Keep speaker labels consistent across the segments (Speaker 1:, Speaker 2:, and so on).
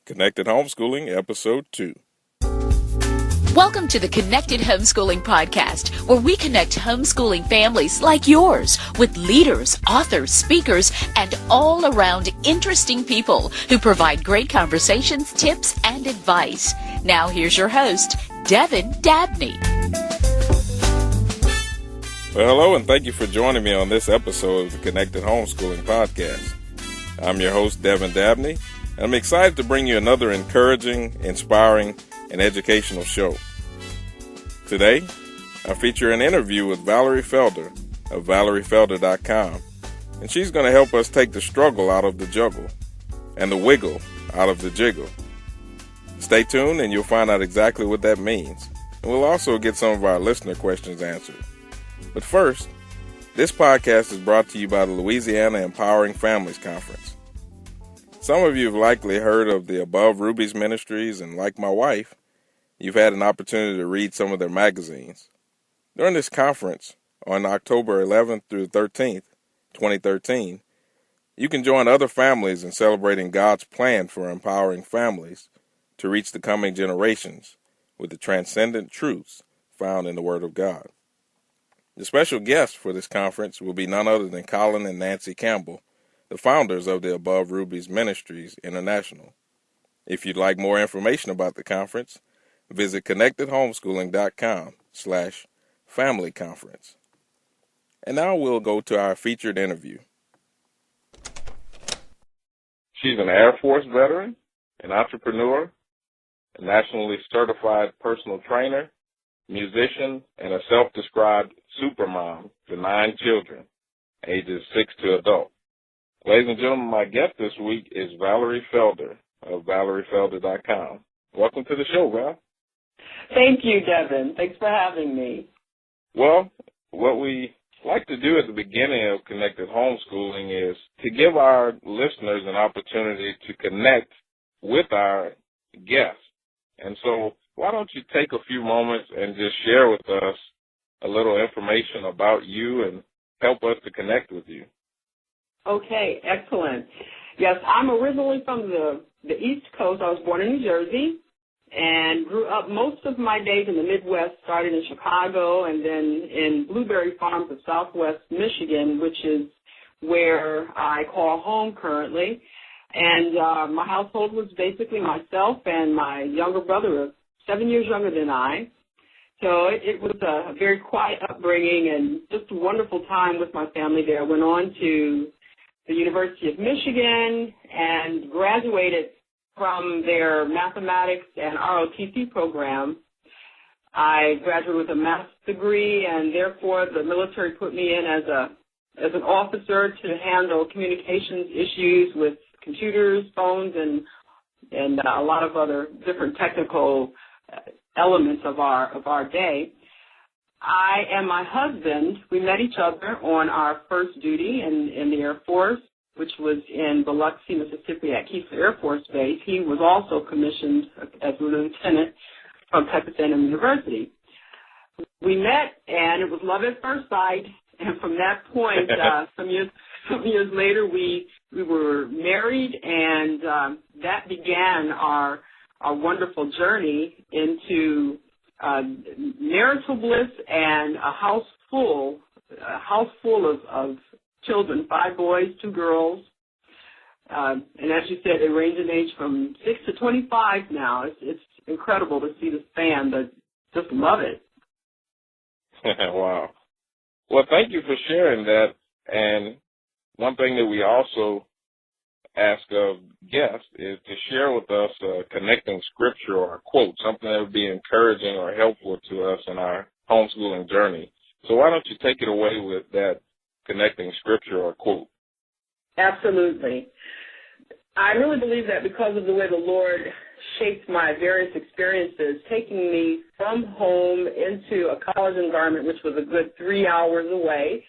Speaker 1: Connected Homeschooling, Episode 2.
Speaker 2: Welcome to the Connected Homeschooling Podcast, where we connect homeschooling families like yours with leaders, authors, speakers, and all-around interesting people who provide great conversations, tips, and advice. Now here's your host, Devin Dabney.
Speaker 1: Well, hello, and thank you for joining me on this episode of the Connected Homeschooling Podcast. I'm your host, Devin Dabney, and I'm excited to bring you another encouraging, inspiring, and educational show. Today, I feature an interview with Valerie Felder of ValerieFelder.com, and she's going to help us take the struggle out of the juggle and the wiggle out of the jiggle. Stay tuned and you'll find out exactly what that means, and we'll also get some of our listener questions answered. But first, this podcast is brought to you by the Louisiana Empowering Families Conference. Some of you have likely heard of the Above Rubies Ministries, and like my wife, you've had an opportunity to read some of their magazines. During this conference, on October 11th through 13th, 2013, you can join other families in celebrating God's plan for empowering families to reach the coming generations with the transcendent truths found in the Word of God. The special guests for this conference will be none other than Colin and Nancy Campbell, the founders of the Above Rubies Ministries International. If you'd like more information about the conference, visit connectedhomeschooling.com/family conference. And now we'll go to our featured interview. She's an Air Force veteran, an entrepreneur, a nationally certified personal trainer, musician, and a self-described supermom to 9 children, ages 6 to adult. Ladies and gentlemen, my guest this week is Valerie Felder of ValerieFelder.com. Welcome to the show, Val.
Speaker 3: Thank you, Devin. Thanks for having me.
Speaker 1: Well, what we like to do at the beginning of Connected Homeschooling is to give our listeners an opportunity to connect with our guests. And so why don't you take a few moments and just share with us a little information about you and help us to connect with you.
Speaker 3: Okay, excellent. Yes, I'm originally from the East Coast. I was born in New Jersey and grew up most of my days in the Midwest, started in Chicago and then in Blueberry Farms of Southwest Michigan, which is where I call home currently. And my household was basically myself and my younger brother, 7 years younger than I. So it was a very quiet upbringing and just a wonderful time with my family there. I went on to the University of Michigan and graduated from their mathematics and ROTC program. I graduated with a math degree, and therefore the military put me in as an officer to handle communications issues with computers, phones, and a lot of other different technical elements of our day. I and my husband, we met each other on our first duty in the Air Force, which was in Biloxi, Mississippi at Keesler Air Force Base. He was also commissioned as a lieutenant from Texas A&M University. We met, and it was love at first sight. And from that point, some years later, we were married, and that began our wonderful journey into marital bliss and a house full of children, 5 boys, 2 girls. And as you said, they range in age from 6 to 25 now. It's incredible to see the span, but just love it.
Speaker 1: Wow. Well, thank you for sharing that. And one thing that we also ask of guests is to share with us a connecting scripture or a quote, something that would be encouraging or helpful to us in our homeschooling journey. So why don't you take it away with that connecting scripture or quote?
Speaker 3: Absolutely. I really believe that because of the way the Lord shaped my various experiences, taking me from home into a college environment, which was a good 3 hours away,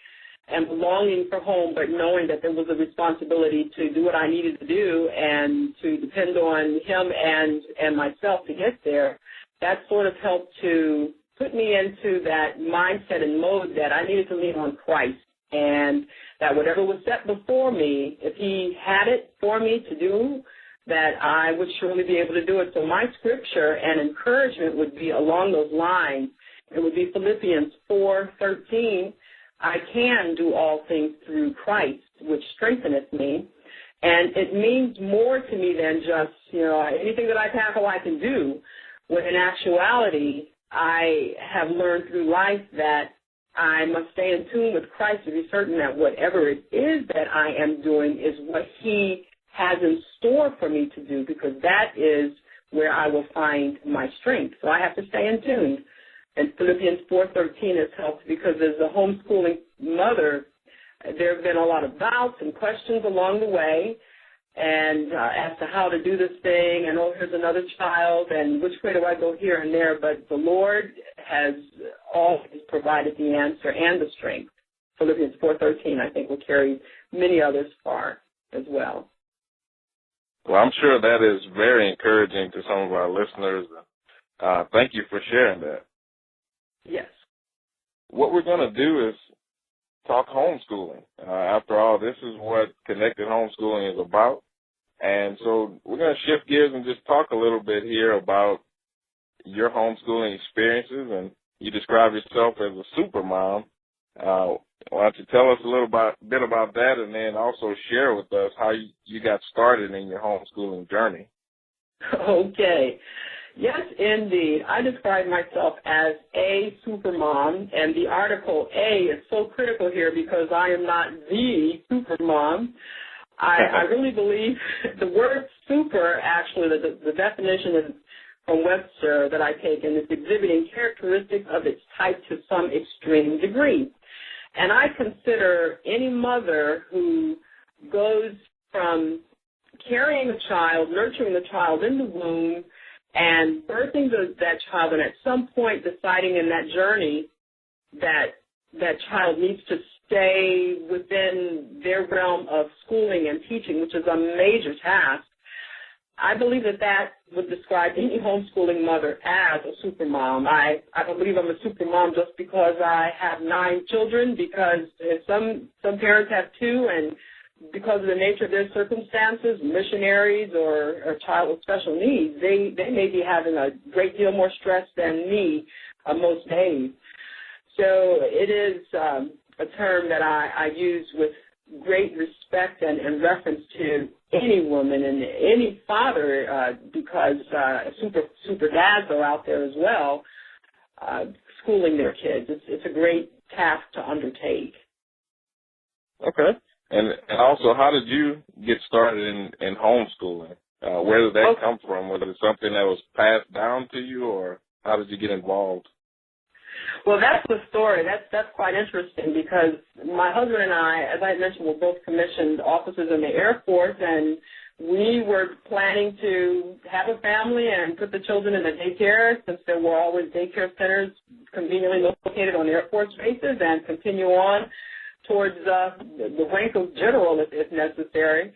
Speaker 3: and longing for home, but knowing that there was a responsibility to do what I needed to do and to depend on him and myself to get there, that sort of helped to put me into that mindset and mode that I needed to lean on Christ, and that whatever was set before me, if he had it for me to do, that I would surely be able to do it. So my scripture and encouragement would be along those lines. It would be Philippians 4:13. I can do all things through Christ, which strengtheneth me. And it means more to me than just, anything that I tackle I can do, when in actuality, I have learned through life that I must stay in tune with Christ to be certain that whatever it is that I am doing is what he has in store for me to do, because that is where I will find my strength. So I have to stay in tune. And Philippians 4:13 has helped, because as a homeschooling mother, there have been a lot of doubts and questions along the way, and as to how to do this thing, and here's another child, and which way do I go here and there? But the Lord has always provided the answer and the strength. Philippians 4:13, I think, will carry many others far as well.
Speaker 1: Well, I'm sure that is very encouraging to some of our listeners. Thank you for sharing that.
Speaker 3: Yes.
Speaker 1: What we're going to do is talk homeschooling. After all, this is what Connected Homeschooling is about. And so we're going to shift gears and just talk a little bit here about your homeschooling experiences. And you describe yourself as a super mom. Why don't you tell us a little bit about that, and then also share with us how you got started in your homeschooling journey.
Speaker 3: Okay. Yes, indeed. I describe myself as a super mom, and the article A is so critical here because I am not the super mom. I really believe the word super, actually, the definition is from Webster that I take, and it's exhibiting characteristics of its type to some extreme degree. And I consider any mother who goes from carrying a child, nurturing the child in the womb, and birthing that child, and at some point deciding in that journey that that child needs to stay within their realm of schooling and teaching, which is a major task. I believe that would describe any homeschooling mother as a super mom. I don't believe I'm a super mom just because I have 9 children, because some parents have 2, and because of the nature of their circumstances, missionaries or a child with special needs, they may be having a great deal more stress than me most days. So it is a term that I use with great respect and reference to any woman and any father, because super dads are out there as well, schooling their kids. It's a great task to undertake.
Speaker 1: Okay. And also, how did you get started in homeschooling? Where did that come from? Was it something that was passed down to you, or how did you get involved?
Speaker 3: Well, that's the story. That's quite interesting, because my husband and I, as I mentioned, were both commissioned officers in the Air Force, and we were planning to have a family and put the children in the daycare, since there were always daycare centers conveniently located on Air Force bases, and continue on towards the rank of general if necessary.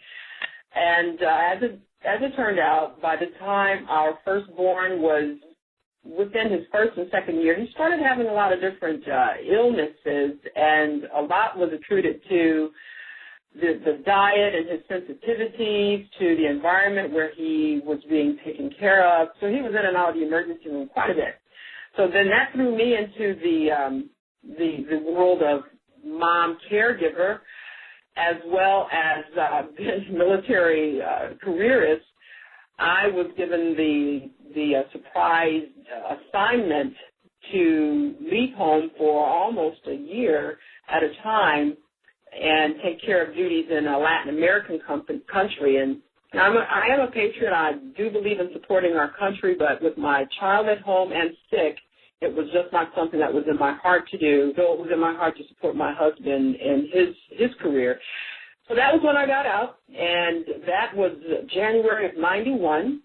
Speaker 3: And as it turned out, by the time our firstborn was within his first and second year, he started having a lot of different illnesses, and a lot was attributed to the diet and his sensitivities to the environment where he was being taken care of. So he was in and out of the emergency room quite a bit. So then that threw me into the world of mom caregiver, as well as military careerist. I was given the surprise assignment to leave home for almost a year at a time and take care of duties in a Latin American country. And I am a patriot. I do believe in supporting our country, but with my child at home and sick, it was just not something that was in my heart to do, though it was in my heart to support my husband in his career. So that was when I got out, and that was January of 91.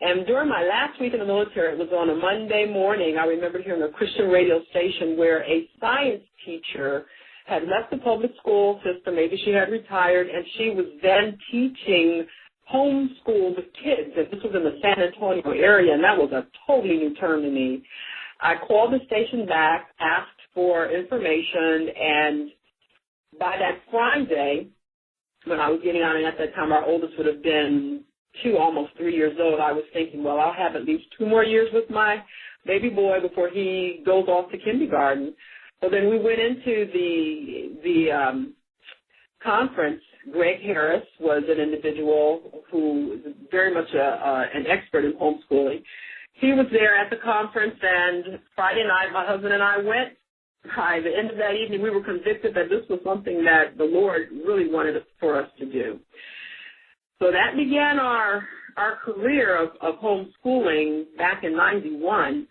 Speaker 3: And during my last week in the military, it was on a Monday morning, I remember hearing a Christian radio station where a science teacher had left the public school system, maybe she had retired, and she was then teaching homeschool with kids. And this was in the San Antonio area, and that was a totally new term to me. I called the station back, asked for information, and by that Friday, when I was getting on, and at that time our oldest would have been almost 3 years old, I was thinking, well, I'll have at least 2 more years with my baby boy before he goes off to kindergarten. So then we went into the conference. Greg Harris was an individual who was very much an expert in homeschooling. He was there at the conference, and Friday night my husband and I went. By the end of that evening, we were convicted that this was something that the Lord really wanted for us to do. So that began our career of homeschooling back in 91,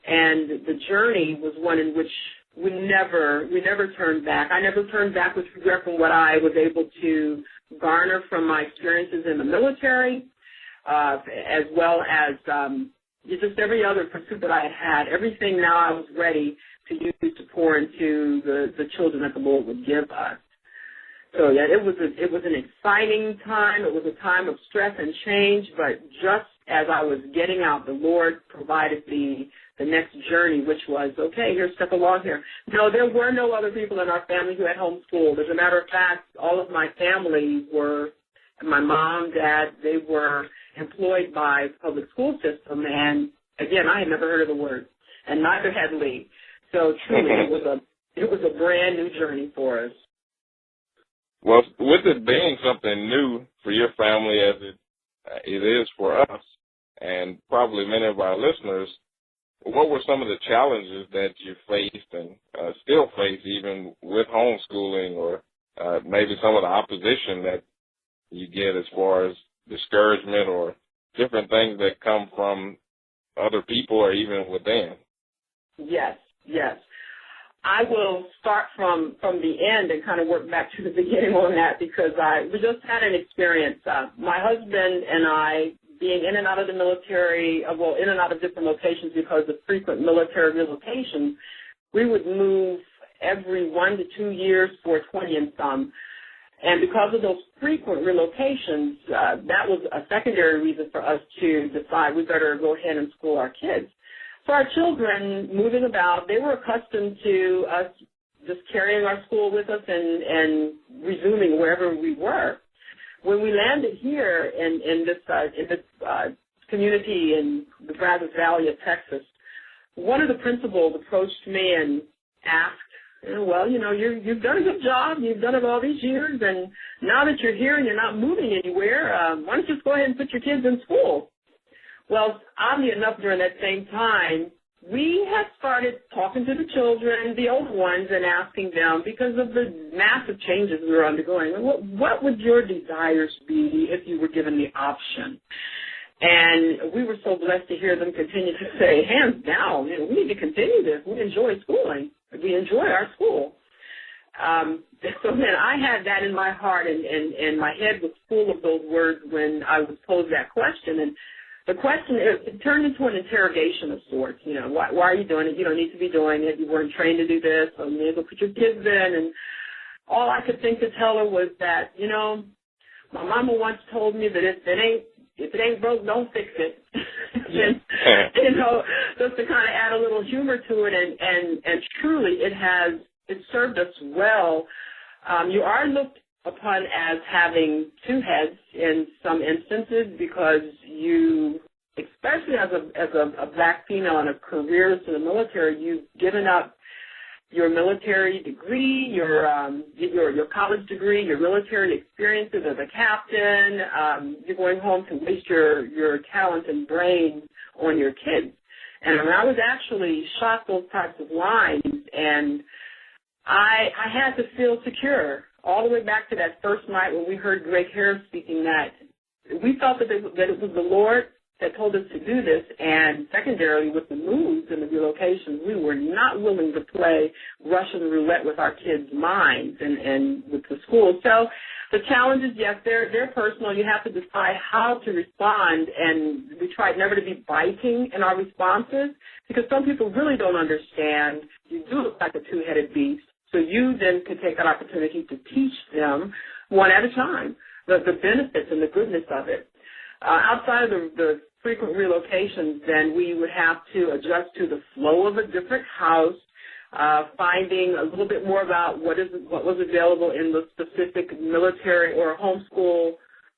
Speaker 3: and the journey was one in which we never turned back. I never turned back with regret from what I was able to garner from my experiences in the military, as well as just every other pursuit that I had had. Everything now I was ready to use to pour into the children that the Lord would give us. So yeah, it was an exciting time. It was a time of stress and change, but just as I was getting out, the Lord provided the next journey, which was, okay, here, step along here. No, there were no other people in our family who had homeschooled. As a matter of fact, all of my family were, my mom, dad, they were employed by the public school system, and again, I had never heard of the word, and neither had Lee. So truly, it was a brand new journey for us.
Speaker 1: Well, with it being something new for your family as it is for us, and probably many of our listeners, what were some of the challenges that you faced and still face even with homeschooling, or maybe some of the opposition that you get as far as discouragement or different things that come from other people or even within?
Speaker 3: Yes. I will start from the end and kind of work back to the beginning on that, because we just had an experience. My husband and I, being in and out of the military, in and out of different locations because of frequent military relocations, we would move every 1 to 2 years for 20 and some. And because of those frequent relocations, that was a secondary reason for us to decide we better go ahead and school our kids. So our children, moving about, they were accustomed to us just carrying our school with us and resuming wherever we were. When we landed here in this community in the Brazos Valley of Texas, one of the principals approached me and asked, well, you've done a good job. You've done it all these years, and now that you're here and you're not moving anywhere, why don't you just go ahead and put your kids in school? Well, oddly enough, during that same time, we had started talking to the children, the older ones, and asking them, because of the massive changes we were undergoing, what would your desires be if you were given the option? And we were so blessed to hear them continue to say, hands down, we need to continue this. We enjoy schooling. We enjoy our school. So then I had that in my heart, and my head was full of those words when I was posed that question. And the question, it turned into an interrogation of sorts. Why are you doing it? You don't need to be doing it. You weren't trained to do this. So you need to go put your kids in. And all I could think to tell her was that, my mama once told me that if it ain't broke, don't fix it. And, just to kind of add a little humor to it. And truly, it served us well. You are looked upon as having two heads in some instances, because you, especially as a black female in a career to the military, you've given up your military degree, your college degree, your military experiences as a captain. You're going home to waste your talent and brain on your kids. And I was actually shot those types of lines, and I had to feel secure. All the way back to that first night when we heard Greg Harris speaking, that we felt that it was the Lord that told us to do this. And secondarily, with the moves and the relocations, we were not willing to play Russian roulette with our kids' minds and with the school. So the challenges, yes, they're personal. You have to decide how to respond, and we tried never to be biting in our responses, because some people really don't understand. You do look like a two-headed beast. So you then could take that opportunity to teach them one at a time the benefits and the goodness of it. Outside of the frequent relocations, then we would have to adjust to the flow of a different house, finding a little bit more about what was available in the specific military or homeschool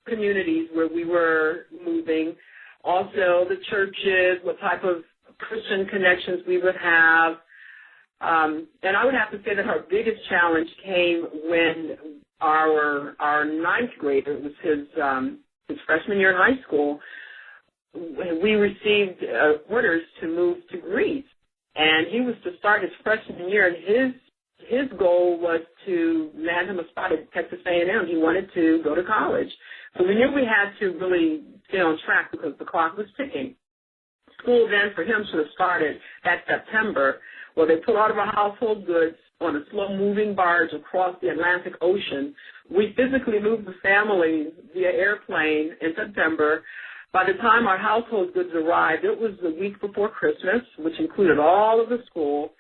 Speaker 3: communities where we were moving, also the churches, what type of Christian connections we would have. And I would have to say that our biggest challenge came when our ninth grader, it was his freshman year in high school, we received orders to move to Greece. And he was to start his freshman year, and his goal was to land him a spot at Texas A&M. He wanted to go to college. So we knew we had to really stay on track because the clock was ticking. School then for him should have started that September. Well, they put all of our household goods on a slow-moving barge across the Atlantic Ocean. We physically moved the family via airplane in September. By the time our household goods arrived, it was the week before Christmas, which included all of the school.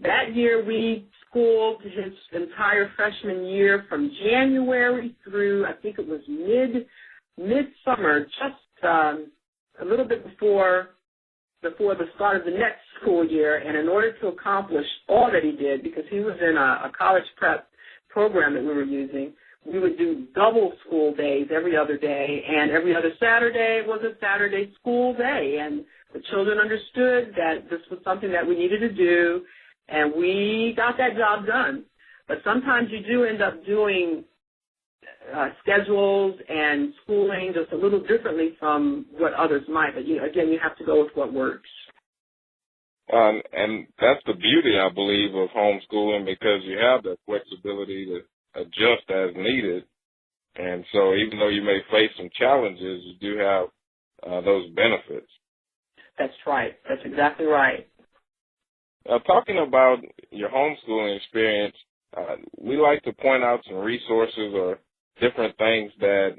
Speaker 3: That year, we schooled his entire freshman year from January through, I think it was mid-summer, just a little bit before the start of the next school year. And in order to accomplish all that he did, because he was in a college prep program that we were using, we would do double school days every other day, and every other Saturday was a Saturday school day. And the children understood that this was something that we needed to do, and we got that job done. But sometimes you do end up doing schedules and schooling just a little differently from what others might. But, again, you have to go with what works.
Speaker 1: And that's the beauty, I believe, of homeschooling, because you have that flexibility to adjust as needed. And so even though you may face some challenges, you do have those benefits.
Speaker 3: That's right. That's exactly right.
Speaker 1: Talking about your homeschooling experience, we like to point out some resources or different things that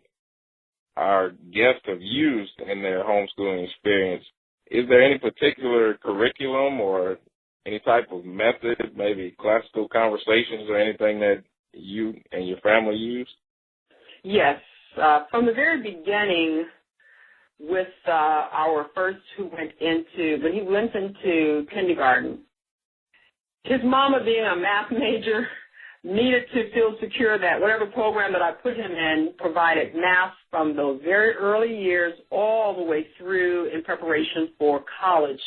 Speaker 1: our guests have used in their homeschooling experience. Is there any particular curriculum or any type of method, maybe classical conversations or anything that you and your family used?
Speaker 3: Yes. From the very beginning, with our first when he went into kindergarten, his mama, being a math major, needed to feel secure that whatever program that I put him in provided math from those very early years all the way through in preparation for college.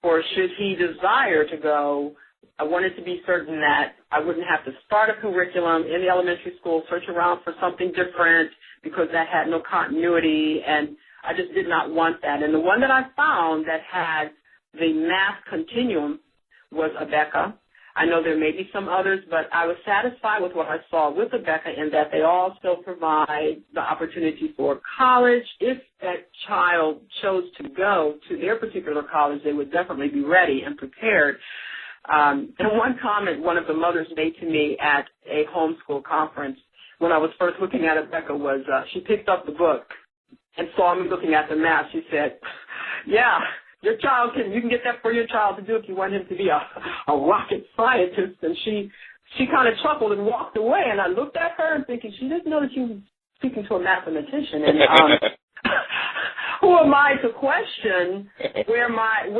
Speaker 3: Or should he desire to go, I wanted to be certain that I wouldn't have to start a curriculum in the elementary school, search around for something different because that had no continuity, and I just did not want that. And the one that I found that had the math continuum was Abeka. I know there may be some others, but I was satisfied with what I saw with Abeka in that they also provide the opportunity for college. If that child chose to go to their particular college, they would definitely be ready and prepared. And one comment one of the mothers made to me at a homeschool conference when I was first looking at Abeka was she picked up the book and saw me looking at the math. She said, yeah, you can get that for your child to do if you want him to be a rocket scientist. And she kind of chuckled and walked away. And I looked at her and thinking, she didn't know that she was speaking to a mathematician. And who am I to question where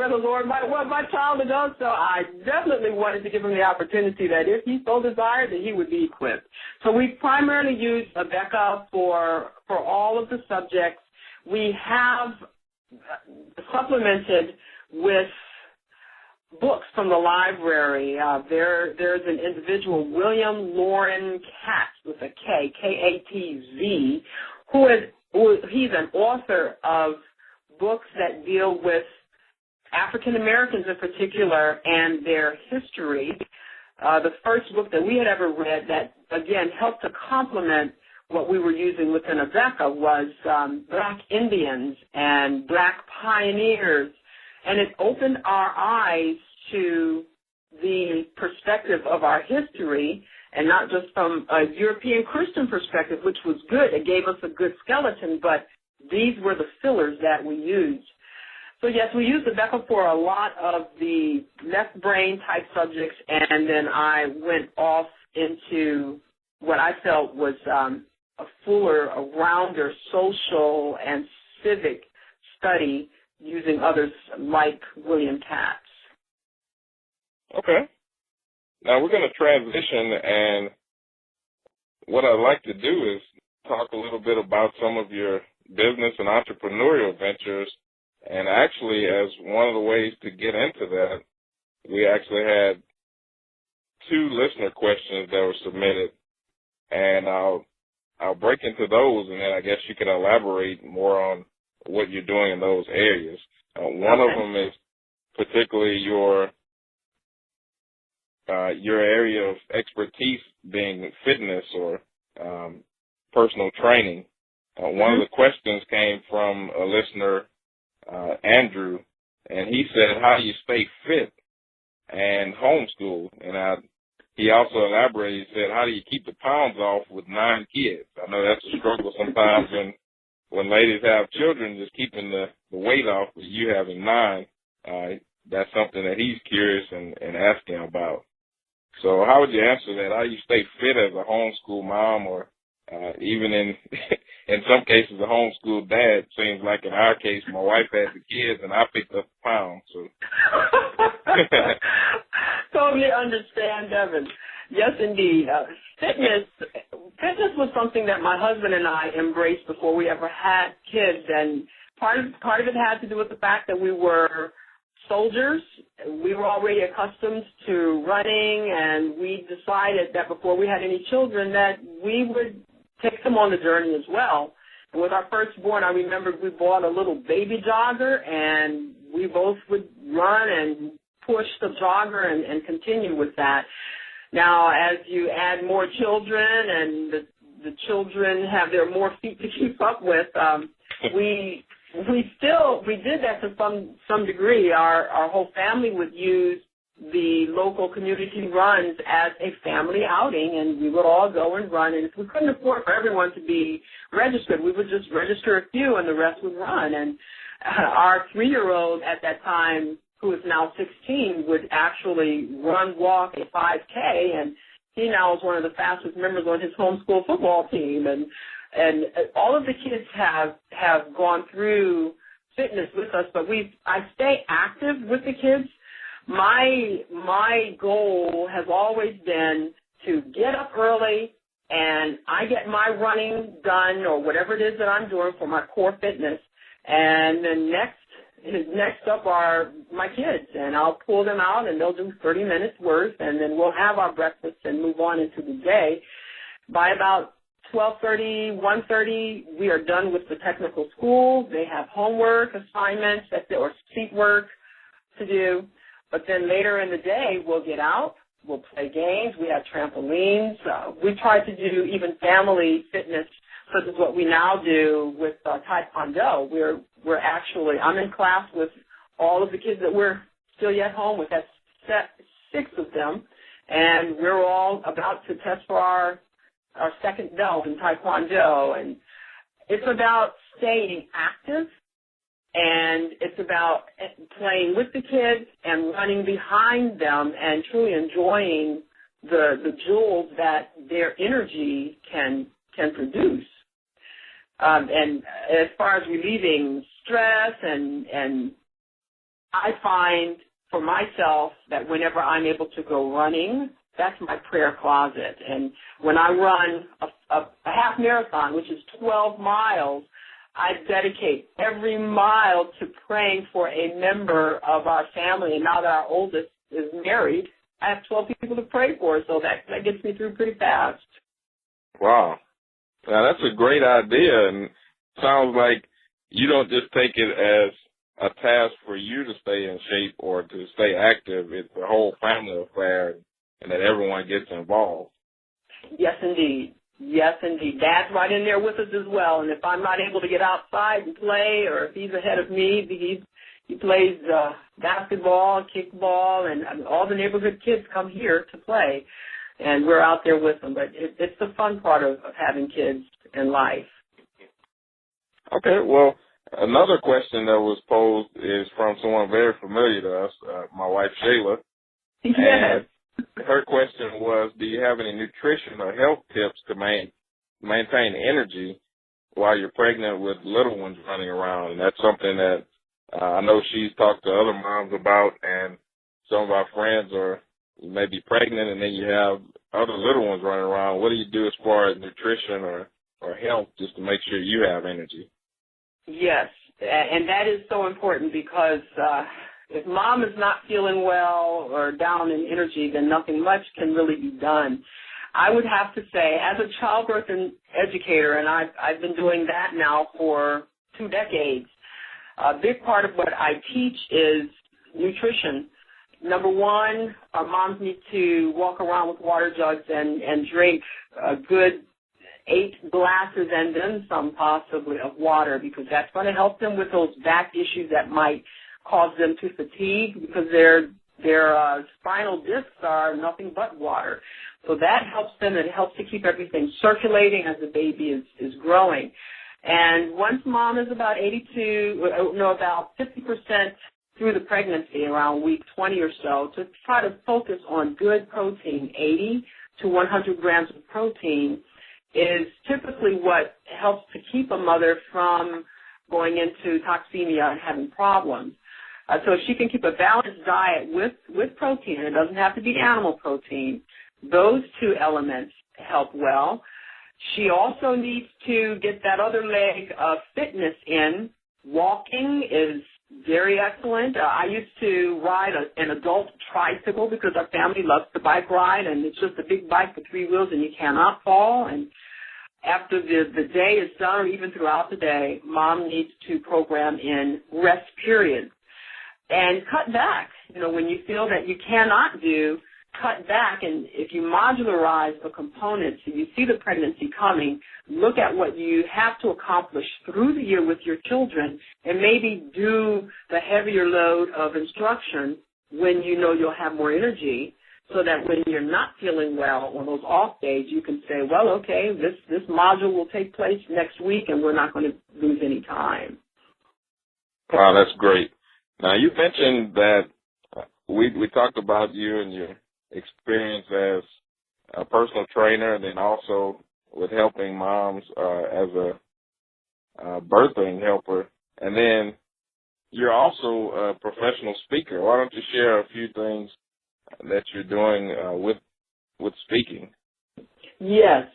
Speaker 3: the Lord might want my child to go? So I definitely wanted to give him the opportunity that if he so desired, that he would be equipped. So we primarily use Abeka for all of the subjects. We have supplemented with books from the library. There's an individual, William Loren Katz, with a K, K-A-T-Z, he's an author of books that deal with African Americans in particular and their history. The first book that we had ever read that, again, helped to complement what we were using within Abeka was Black Indians and Black pioneers, and it opened our eyes to the perspective of our history, and not just from a European Christian perspective, which was good. It gave us a good skeleton, but these were the fillers that we used. So, yes, we used Abeka for a lot of the left brain type subjects, and then I went off into what I felt was a fuller, a rounder social and civic study using others like William Katz.
Speaker 1: Okay. Now we're going to transition, and what I'd like to do is talk a little bit about some of your business and entrepreneurial ventures. And actually, as one of the ways to get into that, we actually had 2 listener questions that were submitted, and I'll break into those, and then I guess you can elaborate more on what you're doing in those areas. One of them is particularly your area of expertise being fitness or personal training. One of the questions came from a listener, Andrew, and he said, how do you stay fit and homeschool? And he also elaborated, he said, how do you keep the pounds off with 9 kids? I know that's a struggle sometimes when ladies have children, just keeping the weight off, but you having 9, that's something that he's curious and asking about. So how would you answer that? How do you stay fit as a homeschool mom, or even in some cases a homeschool dad? Seems like in our case, my wife had the kids and I picked up the pounds. So.
Speaker 3: Totally understand, Devin. Yes, indeed. Fitness was something that my husband and I embraced before we ever had kids, and part of it had to do with the fact that we were soldiers. We were already accustomed to running, and we decided that before we had any children that we would take them on the journey as well. And with our firstborn, I remember we bought a little baby jogger, and we both would run and push the jogger and continue with that. Now, as you add more children and the children have their more feet to keep up with, we did that to some degree. Our whole family would use the local community runs as a family outing, and we would all go and run. And if we couldn't afford for everyone to be registered, we would just register a few, and the rest would run. And our 3-year-old at that time, who is now 16, would actually walk a 5K, and he now is one of the fastest members on his homeschool football team. And all of the kids have gone through fitness with us, but I stay active with the kids. My goal has always been to get up early, and I get my running done or whatever it is that I'm doing for my core fitness, and then next up are my kids, and I'll pull them out, and they'll do 30 minutes worth, and then we'll have our breakfast and move on into the day. By about 12:30, 1:30, we are done with the technical school. They have homework, assignments, or seat work to do. But then later in the day, we'll get out, we'll play games, we have trampolines. We try to do even family fitness, such as what we now do with Taekwondo. I'm in class with all of the kids that we're still yet home with. That's 6 of them, and we're all about to test for our second belt in Taekwondo. And it's about staying active, and it's about playing with the kids and running behind them and truly enjoying the jewels that their energy can produce. And as far as relieving stress, and I find for myself that whenever I'm able to go running, that's my prayer closet. And when I run a half marathon, which is 12 miles, I dedicate every mile to praying for a member of our family. And now that our oldest is married, I have 12 people to pray for, so that gets me through pretty fast.
Speaker 1: Wow. Now, that's a great idea, and sounds like you don't just take it as a task for you to stay in shape or to stay active. It's a whole family affair, and that everyone gets involved.
Speaker 3: Yes, indeed. Yes, indeed. Dad's right in there with us as well, and if I'm not able to get outside and play, or if he's ahead of me, he plays basketball, kickball, and all the neighborhood kids come here to play, and we're out there with them. But it's the fun part of having kids in life.
Speaker 1: Okay, well, another question that was posed is from someone very familiar to us, my wife, Shayla.
Speaker 3: Yes.
Speaker 1: And her question was, do you have any nutrition or health tips to maintain energy while you're pregnant with little ones running around? And that's something that I know she's talked to other moms about, and some of our friends are maybe pregnant, and then you have other little ones running around. What do you do as far as nutrition or or help just to make sure you have energy.
Speaker 3: Yes, and that is so important because if mom is not feeling well or down in energy, then nothing much can really be done. I would have to say, as a childbirth educator, and I've been doing that now for 2 decades, a big part of what I teach is nutrition. Number one, our moms need to walk around with water jugs and drink a good 8 glasses and then some possibly of water, because that's going to help them with those back issues that might cause them to fatigue, because their spinal discs are nothing but water. So that helps them. It helps to keep everything circulating as the baby is growing. And once mom is about 50% through the pregnancy, around week 20 or so, to try to focus on good protein, 80 to 100 grams of protein, is typically what helps to keep a mother from going into toxemia and having problems. So if she can keep a balanced diet with protein, it doesn't have to be animal protein, those 2 elements help well. She also needs to get that other leg of fitness in. Walking is very excellent. I used to ride an adult tricycle because our family loves to bike ride, and it's just a big bike with 3 wheels and you cannot fall. And after the day is done, or even throughout the day, mom needs to program in rest periods and cut back. You know, when you feel that you cannot do, cut back, and if you modularize the components and you see the pregnancy coming, look at what you have to accomplish through the year with your children and maybe do the heavier load of instruction when you know you'll have more energy, so that when you're not feeling well on those off days, you can say, well, okay, this module will take place next week and we're not going to lose any time.
Speaker 1: Wow, that's great. Now, you mentioned that we talked about you and your experience as a personal trainer, and then also with helping moms as a birthing helper, and then you're also a professional speaker. Why don't you share a few things that you're doing with speaking?
Speaker 3: Yes.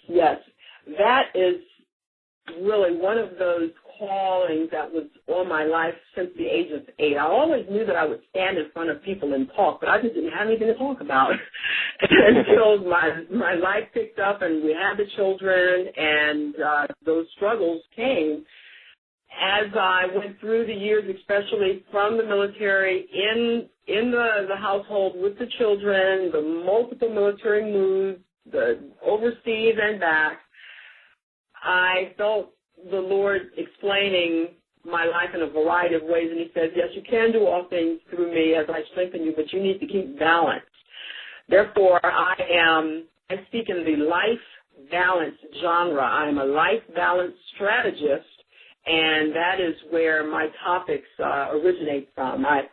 Speaker 3: That is really one of those callings that was on my life since the age of 8. I always knew that I would stand in front of people and talk, but I just didn't have anything to talk about until my life picked up and we had the children, and those struggles came. As I went through the years, especially from the military, in the household with the children, the multiple military moves, the overseas and back, I felt the Lord explaining my life in a variety of ways, and he says, yes, you can do all things through me as I strengthen you, but you need to keep balance. Therefore, I speak in the life balance genre. I am a life balance strategist, and that is where my topics originate from. I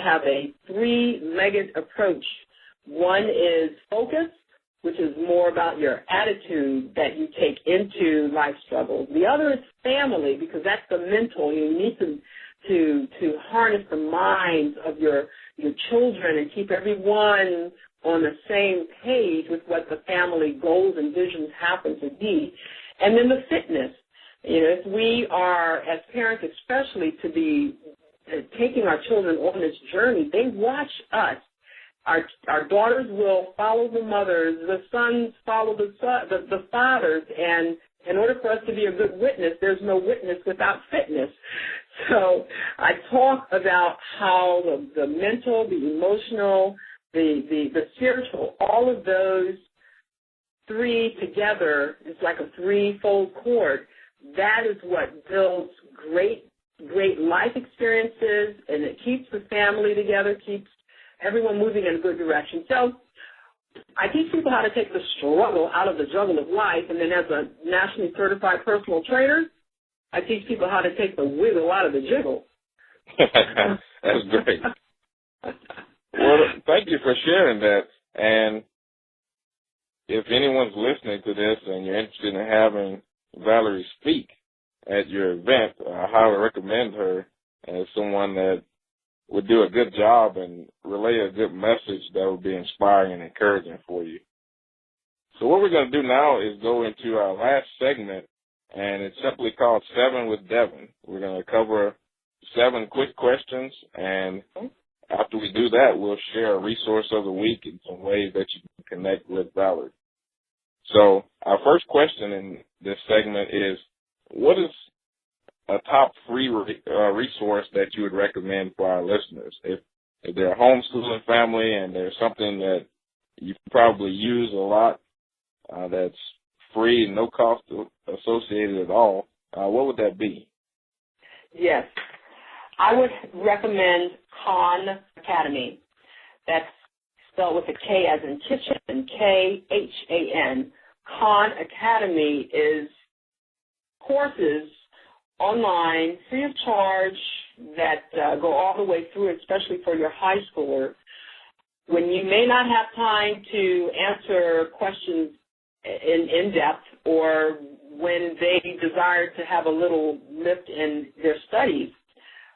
Speaker 3: have a 3-legged approach. One is focus, which is more about your attitude that you take into life struggles. The other is family, because that's the mental. You need to harness the minds of your children and keep everyone on the same page with what the family goals and visions happen to be. And then the fitness. You know, if we are, as parents especially, to be taking our children on this journey, they watch us. Our daughters will follow the mothers, the sons follow the fathers, and in order for us to be a good witness, there's no witness without fitness. So I talk about how the mental, the emotional, the spiritual, all of those 3 together is like a 3-fold cord. That is what builds great life experiences, and it keeps the family together, keeps everyone moving in a good direction. So I teach people how to take the struggle out of the juggle of life, and then as a nationally certified personal trainer, I teach people how to take the wiggle out of the jiggle.
Speaker 1: That's great. Well, thank you for sharing that. And if anyone's listening to this and you're interested in having Valerie speak at your event, I highly recommend her as someone that would do a good job and relay a good message that would be inspiring and encouraging for you. So what we're going to do now is go into our last segment and it's simply called 7 with Devin. We're going to cover 7 quick questions, and after we do that, we'll share a resource of the week and some ways that you can connect with Valerie. So our first question in this segment is, what is a top free resource that you would recommend for our listeners? If they're a homeschooling family and there's something that you probably use a lot that's free and no cost associated at all, what would that be?
Speaker 3: Yes. I would recommend Khan Academy. That's spelled with a K as in kitchen, Khan. Khan Academy is courses online, free of charge, that go all the way through, especially for your high schooler. When you may not have time to answer questions in depth, or when they desire to have a little lift in their studies,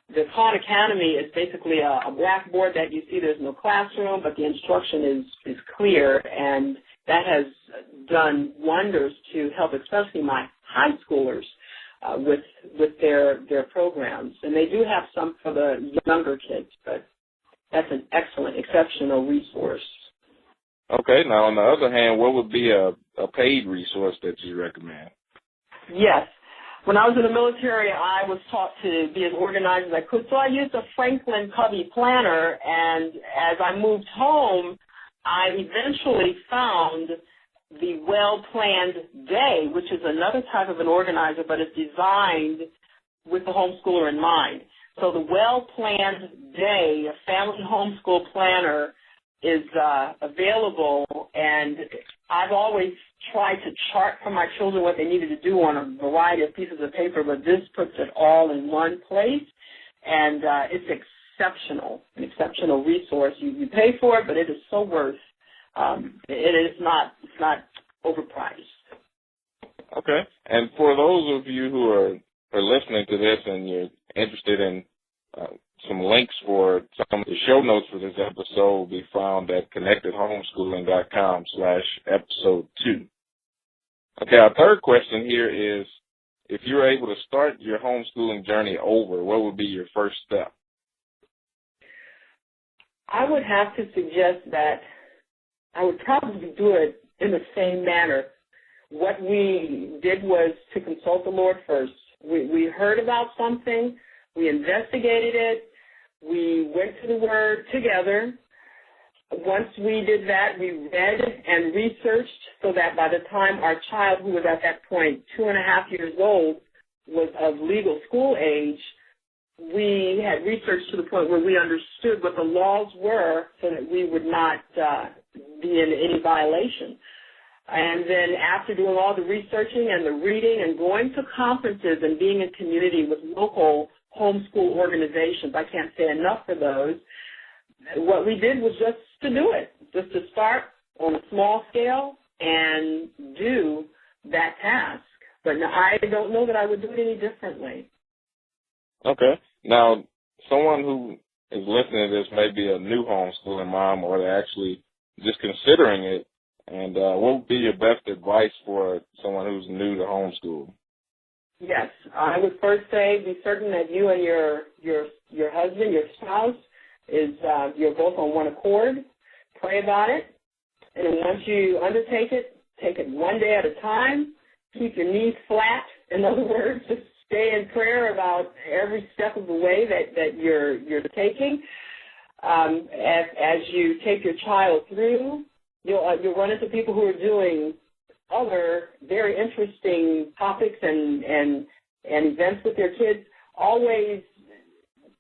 Speaker 3: the Khan Academy is basically a blackboard that you see. There's no classroom, but the instruction is clear, and that has done wonders to help, especially my high schoolers, with their programs. And they do have some for the younger kids, but that's an excellent, exceptional resource.
Speaker 1: Okay. Now, on the other hand, what would be a paid resource that you recommend?
Speaker 3: Yes. When I was in the military, I was taught to be as organized as I could, so I used a Franklin Covey planner, and as I moved home, I eventually found the Well-Planned Day, which is another type of an organizer, but it's designed with the homeschooler in mind. So the Well-Planned Day, a family homeschool planner, is available, and I've always tried to chart for my children what they needed to do on a variety of pieces of paper, but this puts it all in one place, and it's exceptional, an exceptional resource. You pay for it, but it is so worth. It's not overpriced.
Speaker 1: Okay. And for those of you who are listening to this and you're interested in some links for some of the show notes for this episode will be found at connectedhomeschooling.com/episode 2. Okay, our third question here is, if you were able to start your homeschooling journey over, what would be your first step?
Speaker 3: I would have to suggest that I would probably do it in the same manner. What we did was to consult the Lord first. We heard about something, we investigated it, we went to the Word together. Once we did that, we read and researched so that by the time our child, who was at that point 2.5 years old, was of legal school age, we had researched to the point where we understood what the laws were so that we would not be in any violation. And then after doing all the researching and the reading and going to conferences and being in community with local homeschool organizations, I can't say enough for those, what we did was just to do it, just to start on a small scale and do that task. But I don't know that I would do it any differently.
Speaker 1: Okay. Now, someone who is listening to this may be a new homeschooling mom, or they're actually just considering it. And what would be your best advice for someone who's new to homeschool?
Speaker 3: Yes, I would first say be certain that you and your husband, your spouse, you're both on one accord. Pray about it, and then once you undertake it, take it one day at a time. Keep your knees flat. In other words, just stay in prayer about every step of the way that you're taking. As you take your child through, you'll run into people who are doing other very interesting topics and events with their kids. Always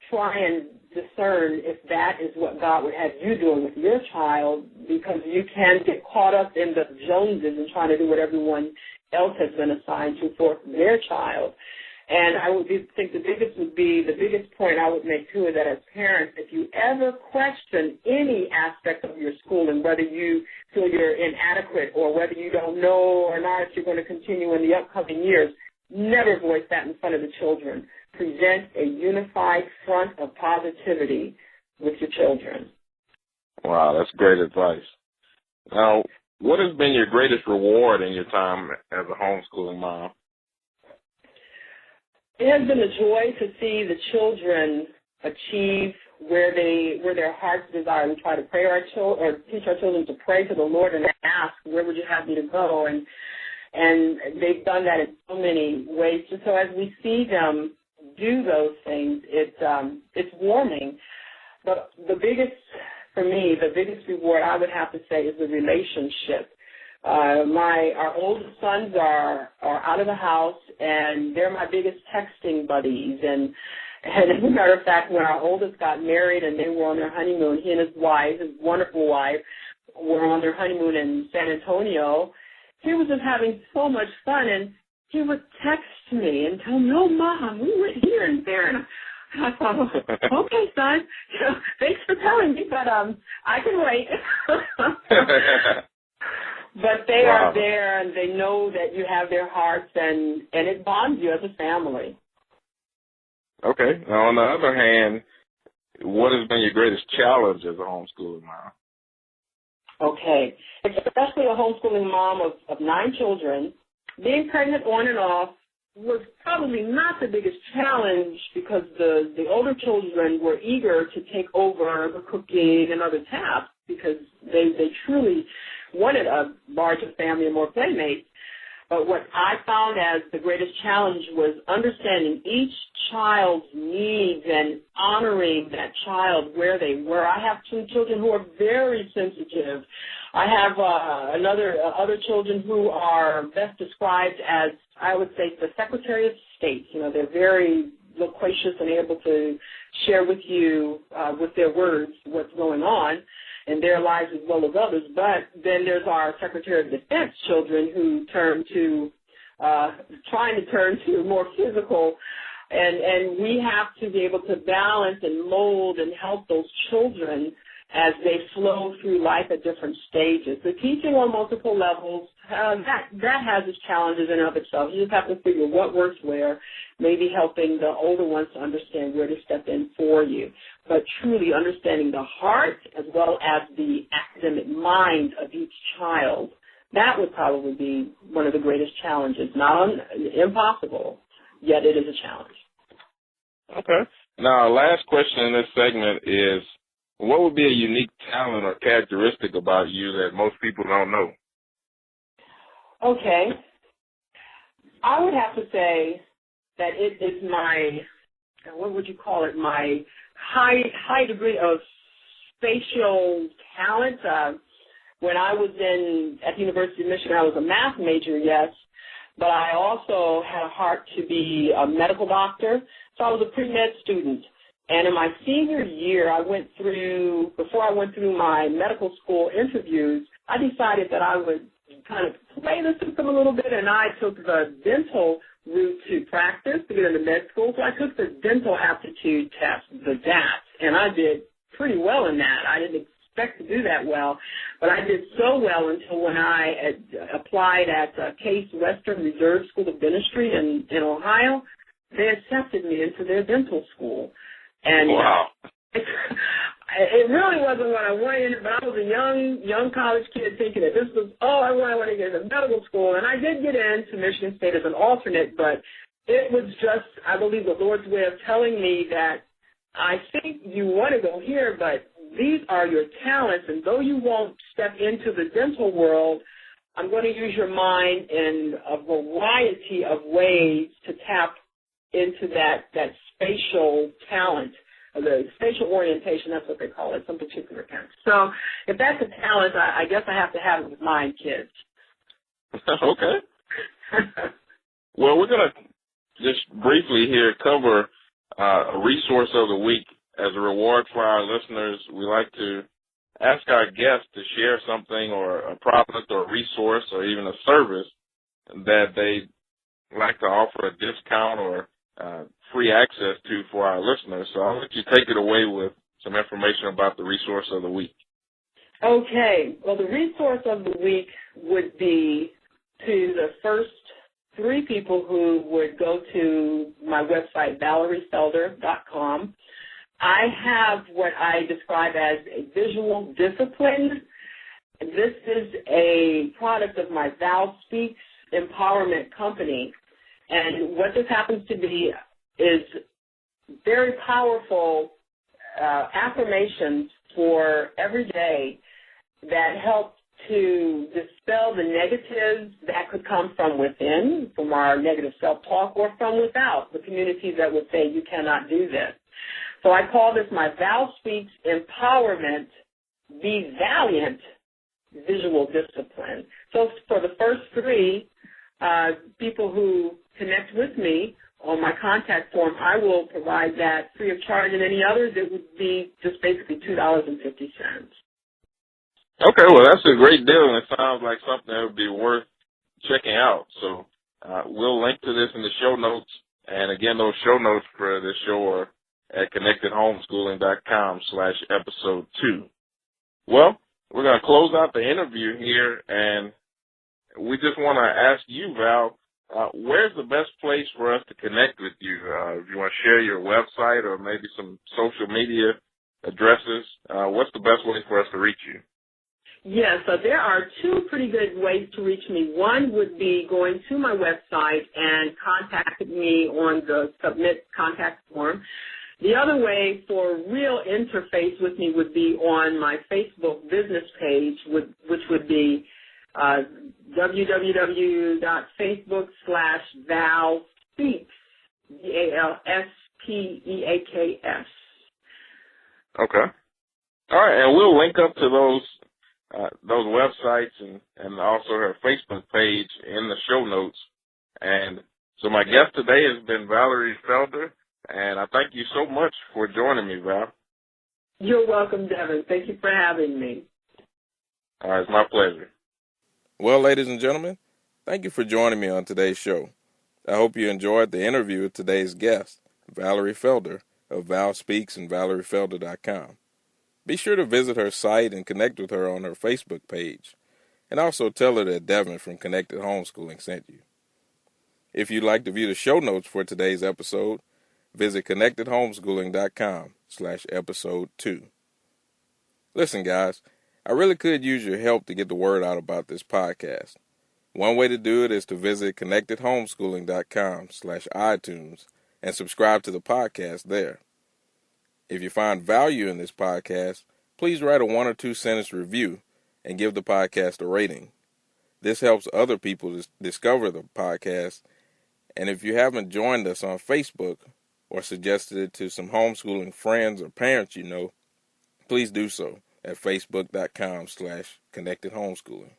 Speaker 3: try and discern if that is what God would have you doing with your child, because you can get caught up in the Joneses and trying to do what everyone else has been assigned to for their child. And I would think the biggest point I would make too is that as parents, if you ever question any aspect of your schooling, whether you feel you're inadequate or whether you don't know or not if you're going to continue in the upcoming years, never voice that in front of the children. Present a unified front of positivity with your children.
Speaker 1: Wow, that's great advice. Now, what has been your greatest reward in your time as a homeschooling mom?
Speaker 3: It has been a joy to see the children achieve where their hearts desire. We try to pray or teach our children to pray to the Lord and ask, where would you have me to go? And they've done that in so many ways. So as we see them do those things, it's warming. But for me, the biggest reward I would have to say is the relationship. Our oldest sons are out of the house, and they're my biggest texting buddies. And as a matter of fact, when our oldest got married and they were on their honeymoon, he and his wife, his wonderful wife, were on their honeymoon in San Antonio. He was just having so much fun, and he would text me and tell me, "Oh, Mom, we went here and there." And I thought, "Okay, son, thanks for telling me, but I can wait." But they are there, and they know that you have their hearts, and it bonds you as a family.
Speaker 1: Okay. Now, on the other hand, what has been your greatest challenge as a homeschooling mom?
Speaker 3: Okay. Especially a homeschooling mom of 9 children, being pregnant on and off was probably not the biggest challenge because the older children were eager to take over the cooking and other tasks because they truly wanted a larger family and more playmates. But what I found as the greatest challenge was understanding each child's needs and honoring that child where they were. I have 2 children who are very sensitive. I have other children who are best described as, I would say, the Secretary of State. They're very loquacious and able to share with you with their words what's going on in their lives as well as others. But then there's our Secretary of Defense children who trying to turn to more physical, and we have to be able to balance and mold and help those children as they flow through life at different stages. The teaching on multiple levels, that has its challenges in and of itself. You just have to figure what works where, maybe helping the older ones to understand where to step in for you. But truly understanding the heart as well as the academic mind of each child, that would probably be one of the greatest challenges. Not impossible, yet it is a challenge.
Speaker 1: Okay. Now, our last question in this segment is, what would be a unique talent or characteristic about you that most people don't know?
Speaker 3: Okay. I would have to say that it is my, what would you call it, my high degree of spatial talent. When I was at the University of Michigan, I was a math major, yes, but I also had a heart to be a medical doctor, so I was a pre-med student. And in my senior year, before I went through my medical school interviews, I decided that I would kind of play the system a little bit, and I took the dental route to practice to get into med school. So I took the dental aptitude test, the DAT, and I did pretty well in that. I didn't expect to do that well, but I did so well until when I applied at Case Western Reserve School of Dentistry in Ohio, they accepted me into their dental school. And
Speaker 1: wow.
Speaker 3: It really wasn't what I wanted, but I was a young college kid thinking that this was all I wanted to get into medical school. And I did get into Michigan State as an alternate, but it was just, I believe, the Lord's way of telling me that I think you want to go here, but these are your talents, and though you won't step into the dental world, I'm going to use your mind in a variety of ways to tap into that spatial talent, the spatial orientation, that's what they call it, some particular kind. So if that's a talent, I guess I have to have it with my kids.
Speaker 1: Okay. Well, we're going to just briefly here cover a resource of the week. As a reward for our listeners, we like to ask our guests to share something or a product or a resource or even a service that they like to offer a discount or free access to for our listeners. So I'll let you take it away with some information about the resource of the week.
Speaker 3: Okay. Well, the resource of the week would be to the first 3 people who would go to my website, valeriefelder.com. I have what I describe as a visual discipline. This is a product of my ValSpeaks empowerment company. And what this happens to be, is very powerful affirmations for every day that help to dispel the negatives that could come from within, from our negative self-talk, or from without, the communities that would say you cannot do this. So I call this my ValSpeaks Empowerment Be Valiant Visual Discipline. So for the first three people who connect with me on my contact form, I will provide that free of charge, and any others, it would be just basically $2.50.
Speaker 1: Okay, well, that's a great deal, and it sounds like something that would be worth checking out. So we'll link to this in the show notes. And, again, those show notes for this show are at connectedhomeschooling.com/episode 2. Well, we're going to close out the interview here, and we just want to ask you, Val, where's the best place for us to connect with you? If you want to share your website or maybe some social media addresses, what's the best way for us to reach you?
Speaker 3: Yes, so there are two pretty good ways to reach me. One would be going to my website and contacting me on the Submit Contact form. The other way for real interface with me would be on my Facebook business page, which would be www.facebook.com/ValSpeaks, ValSpeaks.
Speaker 1: Okay. All right, and we'll link up to those websites and also her Facebook page in the show notes. And so my guest today has been Valerie Felder, and I thank you so much for joining me, Val.
Speaker 3: You're welcome, Devin. Thank you for having me.
Speaker 1: All right, it's my pleasure. Well, ladies and gentlemen, thank you for joining me on today's show. I hope you enjoyed the interview with today's guest, Valerie Felder of ValSpeaks and ValerieFelder.com. Be sure to visit her site and connect with her on her Facebook page, and also tell her that Devin from Connected Homeschooling sent you. If you'd like to view the show notes for today's episode, visit connectedhomeschooling.com/episode 2. Listen, guys, I really could use your help to get the word out about this podcast. One way to do it is to visit connectedhomeschooling.com/iTunes and subscribe to the podcast there. If you find value in this podcast, please write a 1 or 2 sentence review and give the podcast a rating. This helps other people discover the podcast. And if you haven't joined us on Facebook or suggested it to some homeschooling friends or parents you know, please do so at facebook.com/connectedhomeschooling.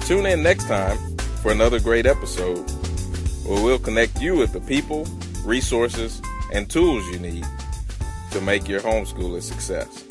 Speaker 1: Tune in next time for another great episode where we'll connect you with the people, resources, and tools you need to make your homeschool a success.